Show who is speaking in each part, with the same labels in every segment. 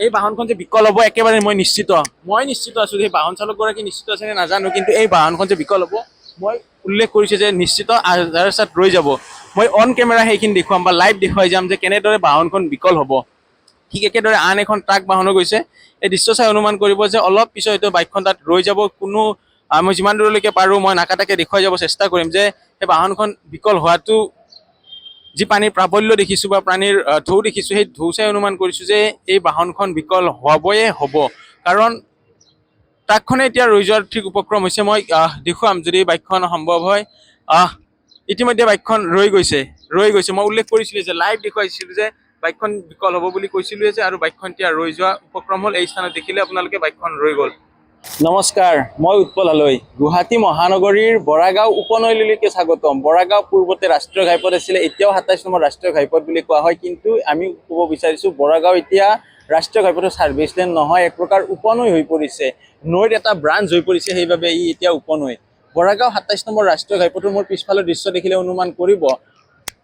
Speaker 1: এই বাহনখন যে বিকল হ'ব একেবাৰে মই নিশ্চিত আছোঁ যে বাহন চালকগৰাকী নিশ্চিত আছে নে নাজানো, কিন্তু এই বাহনখন যে বিকল হ'ব মই উল্লেখ কৰিছোঁ যে নিশ্চিত আধাৰ চাত ৰৈ যাব। মই অন কেমেৰা সেইখিনি দেখুৱাম বা লাইভ দেখুৱাই যাম যে কেনেদৰে বাহনখন বিকল হ'ব। ঠিক একেদৰে আন এখন ট্ৰাক বাহনো গৈছে। এই দৃশ্য চাই অনুমান কৰিব যে অলপ পিছত হয়তো বাইকখন তাত ৰৈ যাব। মই যিমান দূৰলৈকে পাৰোঁ মই নাকাটাকে দেখুৱাই যাব চেষ্টা কৰিম যে সেই বাহনখন বিকল হোৱাটো যি পানীৰ প্ৰাবল্য দেখিছোঁ বা পানীৰ ঢৌ দেখিছোঁ, সেই ঢৌ চাই অনুমান কৰিছোঁ যে এই বাহনখন বিকল হ'বয়ে হ'ব। কাৰণ ট্ৰাকখনে এতিয়া ৰৈ যোৱাৰ ঠিক উপক্ৰম হৈছে। মই দেখুৱাম যদি বাইকখন সম্ভৱ হয়। ইতিমধ্যে বাইকখন ৰৈ গৈছে। মই উল্লেখ কৰিছিলোঁ যে লাইভ দেখুৱাইছিলোঁ যে বাইকখন বিকল হ'ব বুলি কৈছিলোঁ যে, আৰু বাইকখন এতিয়া ৰৈ যোৱা উপক্ৰম হ'ল। এই স্থানত দেখিলে আপোনালোকে বাইকখন ৰৈ গ'ল। নমস্কাৰ, মই উৎপল হালৈ। গুৱাহাটী মহানগৰীৰ বৰাগাঁও উপনৈলৈকে স্বাগতম। বৰাগাঁও পূৰ্বতে ৰাষ্ট্ৰীয় ঘাইপথ আছিলে, এতিয়াও ২৭ নম্বৰ ৰাষ্ট্ৰীয় ঘাইপথ বুলি কোৱা হয়। কিন্তু আমি ক'ব বিচাৰিছোঁ বৰাগাঁও এতিয়া ৰাষ্ট্ৰীয় ঘাইপথৰ ছাৰ্ভিচ লেন নহয়, এক প্ৰকাৰ উপনৈ হৈ পৰিছে। নৈৰ এটা ব্ৰাঞ্চ হৈ পৰিছে, সেইবাবে ই এতিয়া উপনৈ। বৰাগাঁও ২৭ নম্বৰ ৰাষ্ট্ৰীয় ঘাইপথৰ মোৰ পিছফালৰ দৃশ্য দেখিলে অনুমান কৰিব।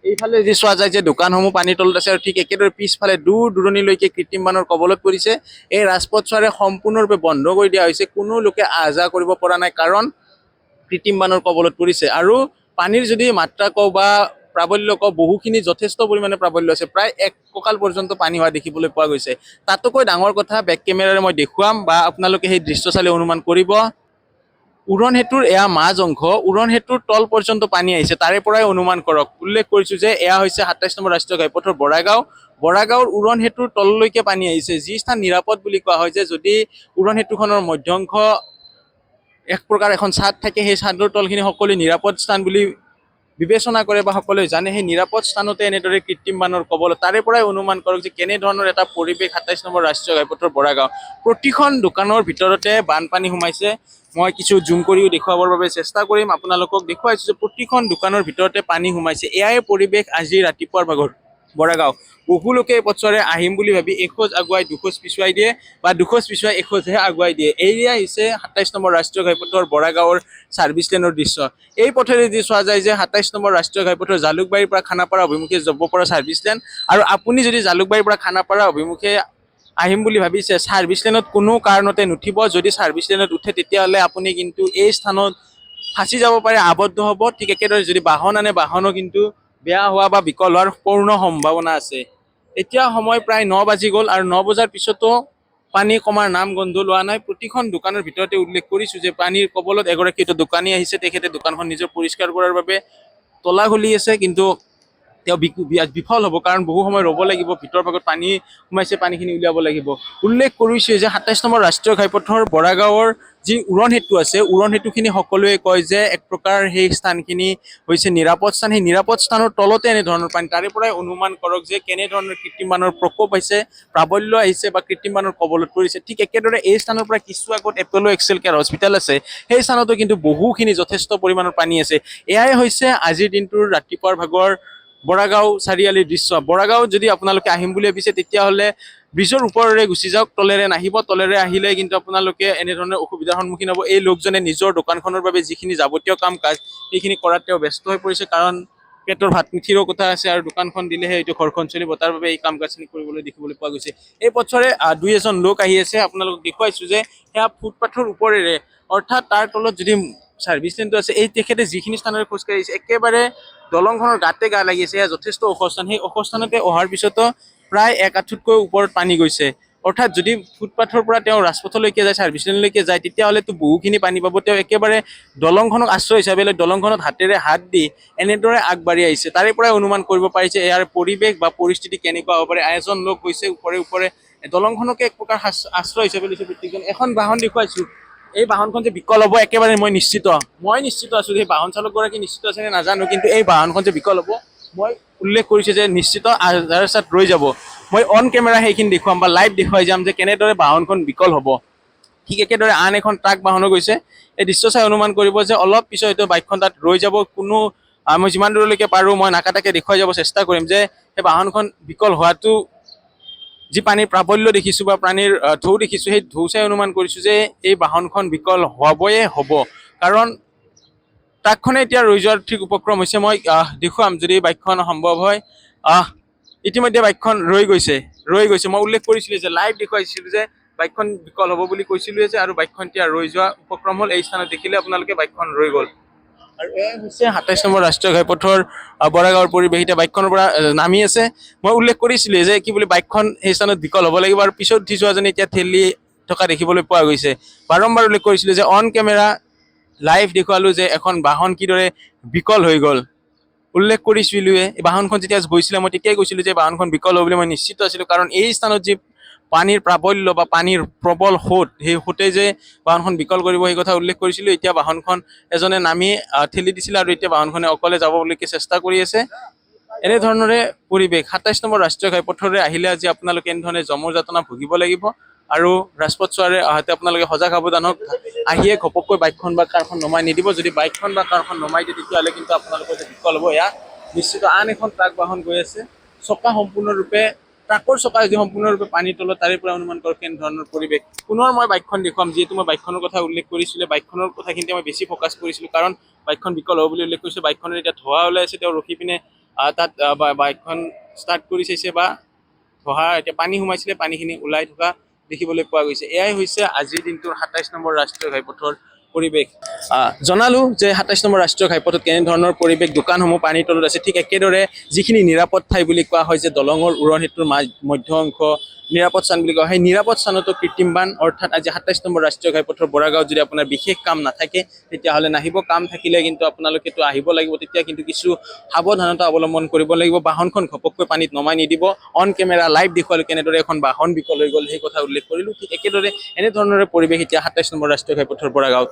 Speaker 1: এইফালে যি চোৱা যায় যে দোকানসমূহ পানীৰ তলত আছে, আৰু ঠিক একেদৰে পিছফালে দূৰ দূৰণিলৈকে কৃত্ৰিম বানৰ কবলত পৰিছে। এই ৰাজপথছোৱাৰে সম্পূৰ্ণৰূপে বন্ধ কৰি দিয়া হৈছে। কোনো লোকে আহ যাহ কৰিব পৰা নাই, কাৰণ কৃত্ৰিম বানৰ কবলত পৰিছে। আৰু পানীৰ যদি মাত্ৰা কওঁ বা প্ৰাবল্য কওঁ, বহুখিনি যথেষ্ট পৰিমাণে প্ৰাবল্য আছে। প্ৰায় ১ কঁকাল পৰ্যন্ত পানী হোৱা দেখিবলৈ পোৱা গৈছে। তাতোকৈ ডাঙৰ কথা, বেক কেমেৰাৰে মই দেখুৱাম বা আপোনালোকে সেই দৃশ্য চালে অনুমান কৰিব। উৰণ সেতুৰ এয়া মাজ অংশ, উৰণ সেতুৰ তল পৰ্যন্ত পানী আহিছে, তাৰে পৰাই অনুমান কৰক। উল্লেখ কৰিছোঁ যে এয়া হৈছে ২৭ নম্বৰ ৰাষ্ট্ৰীয় ঘাইপথৰ বৰাগাঁৱৰ উৰণ সেতুৰ তললৈকে পানী আহিছে। যি স্থান নিৰাপদ বুলি কোৱা হয়, যে যদি উৰণ সেতুখনৰ মধ্য অংশ এক প্ৰকাৰ এখন ছাদ থাকে, সেই ছাদৰ তলখিনি সকলোৱে নিৰাপদ স্থান বুলি বিবেচনা কৰে বা সকলোৱে জানে। সেই নিৰাপদ স্থানতে এনেদৰে কৃত্ৰিম বানৰ কবলত, তাৰে পৰাই অনুমান কৰক যে কেনেধৰণৰ এটা পৰিৱেশ ২৭ নম্বৰ ৰাষ্ট্ৰীয় ঘাইপথৰ বৰাগাঁও। প্ৰতিখন দোকানৰ ভিতৰতে বানপানী সোমাইছে। মই কিছু জুম কৰিও দেখুৱাবৰ বাবে চেষ্টা কৰিম। আপোনালোকক দেখুৱাইছোঁ যে প্ৰতিখন দোকানৰ ভিতৰতে পানী সোমাইছে। এয়াই পৰিৱেশ আজি ৰাতিপুৱাৰ ভাগত বৰাগাঁও। বহু লোকে এই পথছোৱাৰে আহিম বুলি ভাবি এখোজ আগুৱাই দুখোজ পিছুৱাই দিয়ে, বা দুখোজ পিছুৱাই এখোজহে আগুৱাই দিয়ে। এয়াই হৈছে ২৭ নম্বৰ ৰাষ্ট্ৰীয় ঘাইপথৰ বৰাগাঁৱৰ ছাৰ্ভিচ লেনৰ দৃশ্য। এই পথেৰে যি চোৱা যায় যে ২৭ নম্বৰ ৰাষ্ট্ৰীয় ঘাইপথৰ জালুকবাৰীৰ পৰা খানাপাৰা অভিমুখে যাব পৰা ছাৰ্ভিচ লেন, আৰু আপুনি যদি জালুকবাৰীৰ পৰা খানাপাৰা অভিমুখে আহিম বুলি ভাবিছে, ছাৰ্ভিচ লেনত কোনো কাৰণতে নুঠিব। যদি ছাৰ্ভিচ লেনত উঠে, তেতিয়াহ'লে আপুনি কিন্তু এই স্থানত ফাঁচি যাব পাৰে, আবদ্ধ হ'ব। ঠিক একেদৰে যদি বাহন আনে, বাহনো কিন্তু বেয়া হোৱা বা বিকল হোৱাৰ পূৰ্ণ সম্ভাৱনা আছে। এতিয়া সময় প্ৰায় ৯ বাজি গ'ল, আৰু ৯ বজাৰ পিছতো পানী কমাৰ নাম গন্ধ লোৱা নাই। প্ৰতিখন দোকানৰ ভিতৰতে উল্লেখ কৰিছোঁ যে পানীৰ কবলত এগৰাকী দোকানী আহিছে, তেখেতে দোকানখন নিজৰ পৰিষ্কাৰ কৰাৰ বাবে তলা খুলি আছে, কিন্তু তেওঁ বিফল হ'ব, কাৰণ বহু সময় ৰ'ব লাগিব। ভিতৰ ভাগত পানী সোমাইছে, পানীখিনি উলিয়াব লাগিব। উল্লেখ কৰিছোঁ যে ২৭ নম্বৰ ৰাষ্ট্ৰীয় ঘাইপথৰ বৰাগাঁৱৰ যি উৰণ সেতু আছে, উৰণ সেতুখিনি সকলোৱে কয় যে এক প্ৰকাৰ সেই স্থানখিনি হৈছে নিৰাপদ স্থান। সেই নিৰাপদ স্থানৰ তলতে এনেধৰণৰ পানী, তাৰে পৰাই অনুমান কৰক যে কেনেধৰণৰ কৃত্ৰিম বানৰ প্ৰকোপ হৈছে, প্ৰাবল্য আহিছে বা কৃত্ৰিম বানৰ কবলত পৰিছে। ঠিক একেদৰে এই স্থানৰ পৰা কিছু আগত এপ'ল এক্সেল কেয়াৰ হস্পিটেল আছে, সেই স্থানতো কিন্তু বহুখিনি যথেষ্ট পৰিমাণৰ পানী আছে। এয়াই হৈছে আজিৰ দিনটোৰ ৰাতিপুৱাৰ ভাগৰ বৰাগাঁও চাৰিআলিৰ দৃশ্য। বৰাগাঁও যদি আপোনালোকে আহিম বুলি ভাবিছে, তেতিয়াহ'লে ব্ৰিজৰ ওপৰেৰে গুচি যাওক, তলেৰে নাহিব। তলেৰে আহিলে কিন্তু আপোনালোকে এনেধৰণৰ অসুবিধাৰ সন্মুখীন হ'ব। এই লোকজনে নিজৰ দোকানখনৰ বাবে যিখিনি যাৱতীয় কাম কাজ, সেইখিনি কৰাত তেওঁ ব্যস্ত হৈ পৰিছে, কাৰণ পেটৰ ভাত মুঠিৰো কথা আছে, আৰু দোকানখন দিলেহে এইটো ঘৰখন চলিব। তাৰ বাবে এই কাম কাজখিনি কৰিবলৈ দেখিবলৈ পোৱা গৈছে। এই পথছোৱাৰে দুই এজন লোক আহি আছে। আপোনালোকক দেখুৱাইছোঁ যে সেয়া ফুটপাথৰ ওপৰেৰে, অৰ্থাৎ তাৰ তলত যদি ছাৰ্ভিচ লেনটো আছে, এই তেখেতে যিখিনি স্থানেৰে খোজকাঢ়িছে, একেবাৰে দলংখনৰ গাতে গা লাগি আছে। এয়া যথেষ্ট ওখ স্থান। সেই ওখ স্থানতে অহাৰ পিছতো প্ৰায় ১ আঁঠুতকৈ ওপৰত পানী গৈছে। অৰ্থাৎ যদি ফুটপাথৰ পৰা তেওঁ ৰাজপথলৈকে যায়, ছাৰ্ভিচ লেনলৈকে যায়, তেতিয়াহ'লেতো বহুখিনি পানী পাব। তেওঁ একেবাৰে দলংখনক আশ্ৰয় হিচাপে লৈ দলংখনত হাতেৰে হাত দি এনেদৰে আগবাঢ়ি আহিছে। তাৰে পৰাই অনুমান কৰিব পাৰিছে ইয়াৰ পৰিৱেশ বা পৰিস্থিতি কেনেকুৱা হ'ব পাৰে। এজন লোক গৈছে ওপৰে দলংখনকে এক প্ৰকাৰ আশ্ৰয় হিচাপে লৈছে প্ৰত্যেকজন। এখন বাহন দেখুৱাইছোঁ, এই বাহনখন যে বিকল হ'ব একেবাৰে মই নিশ্চিত আছোঁ। সেই বাহন চালকগৰাকী নিশ্চিত আছে নে নাজানো, কিন্তু এই বাহনখন যে বিকল হ'ব মই উল্লেখ কৰিছোঁ যে নিশ্চিত আধাৰ চাত ৰৈ যাব। মই অন কেমেৰা সেইখিনি দেখুৱাম বা লাইভ দেখুৱাই যাম যে কেনেদৰে বাহনখন বিকল হ'ব। ঠিক একেদৰে আন এখন ট্ৰাক বাহনো গৈছে। এই দৃশ্য চাই অনুমান কৰিব যে অলপ পিছত হয়তো বাইকখন তাত ৰৈ যাব। মই যিমান দূৰলৈকে পাৰোঁ মই নাকাটাকে দেখুৱাই যাব চেষ্টা কৰিম যে সেই বাহনখন বিকল হোৱাটো যি পানীৰ প্ৰাবল্য দেখিছোঁ বা পানীৰ ঢৌ দেখিছোঁ, সেই ঢৌ চাই অনুমান কৰিছোঁ যে এই বাহনখন বিকল হ'বয়ে হ'ব। কাৰণ ট্ৰাকখনে এতিয়া ৰৈ যোৱাৰ ঠিক উপক্ৰম হৈছে। মই দেখুৱাম যদি বাইকখন সম্ভৱ হয়। ইতিমধ্যে বাইকখন ৰৈ গৈছে। মই উল্লেখ কৰিছিলোঁ যে লাইভ দেখুৱাইছিলোঁ যে বাইকখন বিকল হ'ব বুলি কৈছিলোঁ যে, আৰু বাইকখন এতিয়া ৰৈ যোৱা উপক্ৰম হ'ল। এই স্থানত দেখিলে আপোনালোকে বাইকখন ৰৈ গ'ল। আৰু এয়া হৈছে ২৭ নম্বৰ ৰাষ্ট্ৰীয় ঘাইপথৰ বৰাগাঁৱৰ পৰিৱেশ। এতিয়া বাইকখনৰ পৰা নামি আছে। মই উল্লেখ কৰিছিলোঁ যে কি বুলি বাইকখন সেই স্থানত বিকল হ'ব লাগিব, আৰু পিছত উঠি যোৱাজনে এতিয়া ঠেলি থকা দেখিবলৈ পোৱা গৈছে। বাৰম্বাৰ উল্লেখ কৰিছিলোঁ যে অন কেমেৰা লাইভ দেখুৱালোঁ যে এখন বাহন কিদৰে বিকল হৈ গ'ল। উল্লেখ কৰিছিলোঁৱে এই বাহনখন যেতিয়া গৈছিলে মই তেতিয়াই কৈছিলোঁ যে বাহনখন বিকল হ'ব বুলি মই নিশ্চিত আছিলোঁ, কাৰণ এই স্থানত যি পানীৰ প্ৰাবল্য বা পানীৰ প্ৰবল সোঁত, সেই সোঁতে যে বাহনখন বিকল কৰিব সেই কথা উল্লেখ কৰিছিলোঁ। এতিয়া বাহনখন এজনে নামি ঠেলি দিছিলে, আৰু এতিয়া বাহনখনে অকলে যাবলৈকে চেষ্টা কৰি আছে। এনেধৰণৰে পৰিৱেশ ২৭ নম্বৰ ৰাষ্ট্ৰীয় ঘাইপথৰে আহিলে আজি আপোনালোকে এনেধৰণে যমৰ যাতনা ভুগিব লাগিব। আৰু ৰাজপথছোৱাৰে অহাতে আপোনালোকে সজাগ সাৱধান হওক। আহিয়ে ঘপককৈ বাইকখন বা কাৰখন নমাই নিদিব। যদি বাইকখন বা কাৰখন নমাই দিয়ে তেতিয়াহ'লে কিন্তু আপোনালোকৰ যে বিকল হ'ব এয়া নিশ্চিত। আন এখন ট্ৰাক বাহন গৈ আছে, চকা সম্পূৰ্ণৰূপে ট্ৰাকৰ চকা যদি সম্পূৰ্ণৰূপে পানীৰ তলত, তাৰে পৰা অনুমান কৰক কেনেধৰণৰ পৰিৱেশ। পুনৰ মই বাইকখন দেখুৱাম, যিহেতু মই বাইকখনৰ কথা উল্লেখ কৰিছিলোঁ। বাইকখনৰ কথাখিনিতে মই বেছি ফ'কাছ কৰিছিলোঁ, কাৰণ বাইকখন বিকল হ'ব বুলি উল্লেখ কৰিছোঁ। বাইকখনৰ এতিয়া ধোঁৱা ওলাই আছে, তেওঁ ৰখি পিনে তাত বাইকখন ষ্টাৰ্ট কৰি চাইছে, বা ধোঁৱা এতিয়া পানী সোমাইছিলে, পানীখিনি ওলাই থকা দেখিবলৈ পোৱা গৈছে। এয়াই হৈছে আজিৰ দিনটোৰ ২৭ নম্বৰ ৰাষ্ট্ৰীয় ঘাইপথৰ পৰিৱেশ। জনালোঁ যে ২৭ নম্বৰ ৰাষ্ট্ৰীয় ঘাইপথত কেনেধৰণৰ পৰিৱেশ, দোকানসমূহ পানীৰ তলত আছে। ঠিক একেদৰে যিখিনি নিৰাপদ ঠাই বুলি কোৱা হয়, যে দলঙৰ উৰণ সেতুৰ মধ্য অংশ নিৰাপদ স্থান বুলি কোৱা হয়, সেই নিৰাপদ স্থানতো কৃত্ৰিম বান। অৰ্থাৎ আজি ২৭ নম্বৰ ৰাষ্ট্ৰীয় ঘাইপথৰ বৰাগাঁৱত যদি আপোনাৰ বিশেষ কাম নাথাকে তেতিয়াহ'লে নাহিব। কাম থাকিলে কিন্তু আপোনালোকেতো আহিব লাগিব, তেতিয়া কিন্তু কিছু সাৱধানতা অৱলম্বন কৰিব লাগিব। বাহনখন ঘপককৈ পানীত নমাই নিদিব। অন কেমেৰা লাইভ দেখুৱালোঁ কেনেদৰে এখন বাহন বিকল হৈ গ'ল, সেই কথা উল্লেখ কৰিলোঁ। ঠিক একেদৰে এনেধৰণৰে পৰিৱেশ এতিয়া ২৭ নম্বৰ ৰাষ্ট্ৰীয় ঘাইপথৰ বৰাগাঁৱত।